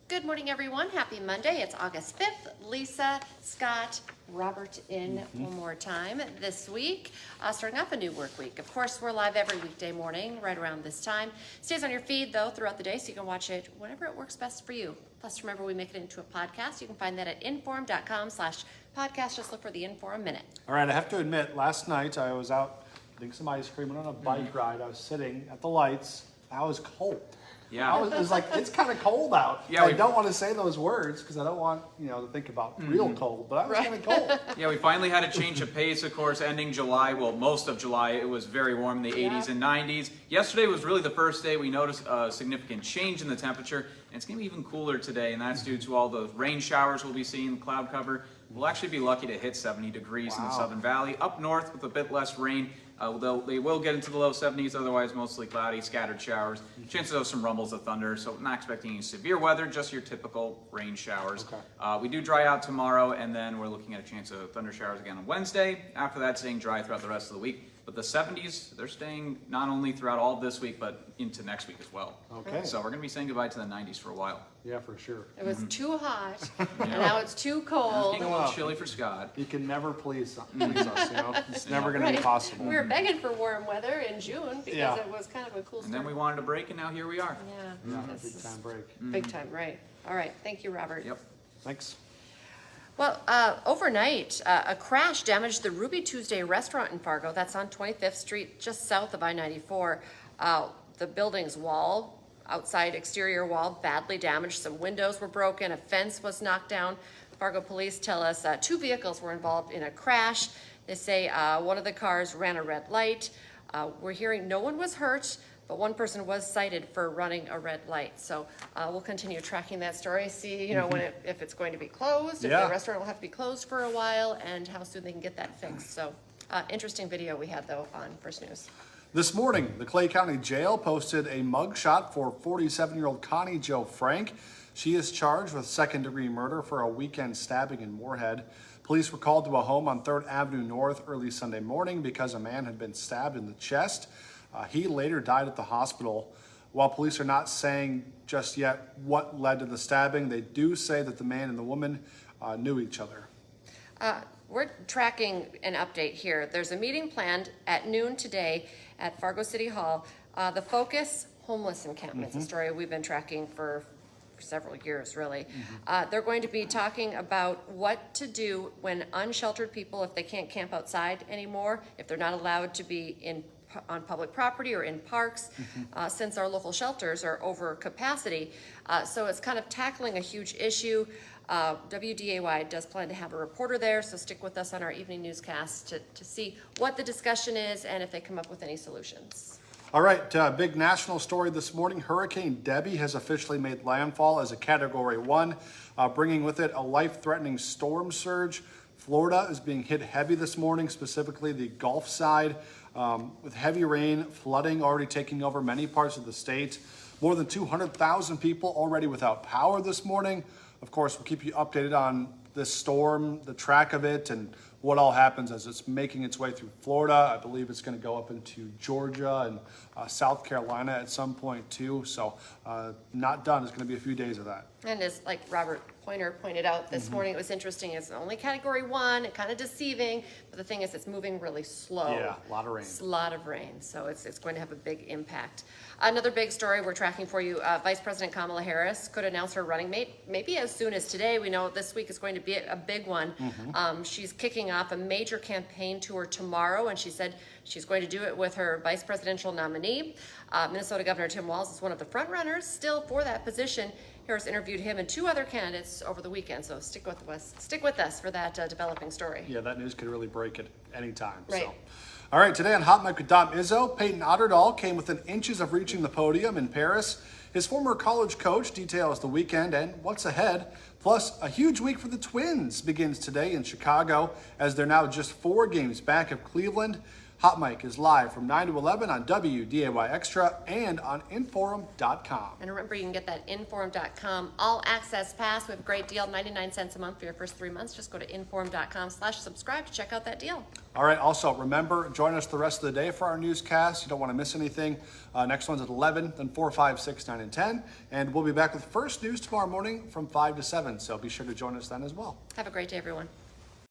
Good morning, everyone. Happy Monday. It's August 5th. Lisa, Scott, Robert in one more time this week. Starting off a new work week. Of course, we're live every weekday morning right around this time. Stays on your feed, though, throughout the day, so you can watch it whenever it works best for you. Plus, remember, we make it into a podcast. You can find that at inform.com/podcast. Just look for the Inform Minute. All right, I have to admit, last night I was out getting some ice cream and on a bike ride. I was sitting at the lights. I was cold. Yeah. It was like, it's kind of cold out. Yeah, I don't want to say those words because I don't want, to think about real cold, but I was kind of cold. Yeah, we finally had a change of pace, of course, ending July. Well, most of July, it was very warm in the 80s and 90s. Yesterday was really the first day we noticed a significant change in the temperature, and it's going to be even cooler today, and that's due to all the rain showers we'll be seeing, cloud cover. We'll actually be lucky to hit 70 degrees in the Southern Valley. Up north with a bit less rain, they will get into the low 70s, otherwise mostly cloudy, scattered showers. Chances of some rumbles of thunder, so not expecting any severe weather, just your typical rain showers. Okay. We do dry out tomorrow, and then we're looking at a chance of thunder showers again on Wednesday. After that, staying dry throughout the rest of the week. But the 70s, they're staying not only throughout all of this week, but into next week as well. Okay. So we're going to be saying goodbye to the 90s for a while. Yeah, for sure. It was too hot, and now it's too It's cold. getting a little chilly for Scott. You can never please us, It's never going to be possible. We were begging for warm weather in June because it was kind of a cool And start. then we wanted a break, and now here we are. Yeah, Yeah, this big is time break. big time, right. All right, thank you, Robert. Yep. Thanks. Well, overnight, a crash damaged the Ruby Tuesday restaurant in Fargo. That's on 25th Street, just south of I-94. The building's wall, outside exterior wall, badly damaged. Some windows were broken. A fence was knocked down. Fargo police tell us 2 vehicles were involved in a crash. They say one of the cars ran a red light. We're hearing no one was hurt, but one person was cited for running a red light. So we'll continue tracking that story, see if it's going to be closed, if the restaurant will have to be closed for a while, and how soon they can get that fixed. So interesting video we had, though, on First News. This morning, the Clay County Jail posted a mugshot for 47-year-old Connie Jo Frank. She is charged with second-degree murder for a weekend stabbing in Moorhead. Police were called to a home on 3rd Avenue North early Sunday morning because a man had been stabbed in the chest. He later died at the hospital. While police are not saying just yet what led to the stabbing, they do say that the man and the woman knew each other. We're tracking an update here. There's a meeting planned at noon today at Fargo City Hall. The focus, homeless encampments, a story we've been tracking for several years, really. They're going to be talking about what to do when unsheltered people, if they can't camp outside anymore, if they're not allowed to be on public property or in parks, since our local shelters are over capacity. So it's kind of tackling a huge issue. WDAY does plan to have a reporter there, so stick with us on our evening newscast to see what the discussion is and if they come up with any solutions. All right, big national story this morning. Hurricane Debbie has officially made landfall as a Category 1, bringing with it a life-threatening storm surge. Florida is being hit heavy this morning, specifically the Gulf side, with heavy rain, flooding already taking over many parts of the state. More than 200,000 people already without power this morning. Of course, we'll keep you updated on this storm, the track of it, and what all happens as it's making its way through Florida. I believe it's going to go up into Georgia and South Carolina at some point too. So not done. It's going to be a few days of that. And as like Robert Poynter pointed out this morning, it was interesting. It's only Category 1, kind of deceiving, but the thing is it's moving really slow. Yeah, a lot of rain. It's a lot of rain, so it's going to have a big impact. Another big story we're tracking for you, Vice President Kamala Harris could announce her running mate maybe as soon as today. We know this week is going to be a big one. She's kicking off a major campaign tour tomorrow, and she said she's going to do it with her vice presidential nominee. Minnesota Governor Tim Walz is one of the front runners still for that position. Harris interviewed him and 2 other candidates over the weekend, so stick with us for that developing story. Yeah, that news could really break at any time. Right. So. All right, today on Hot Mic with Dom Izzo, Peyton Otterdahl came within inches of reaching the podium in Paris. His former college coach details the weekend and what's ahead. Plus, a huge week for the Twins begins today in Chicago as they're now just 4 games back of Cleveland. Hot Mic is live from 9 to 11 on WDAY Extra and on Inforum.com. And remember, you can get that inform.com all access pass. We have a great deal, 99 cents a month for your first 3 months. Just go to inform.com/subscribe to check out that deal. All right, also remember, join us the rest of the day for our newscast. You don't want to miss anything. Next one's at 11, then 4, 5, 6, 9, and 10. And we'll be back with First News tomorrow morning from 5 to 7, so be sure to join us then as well. Have a great day, everyone.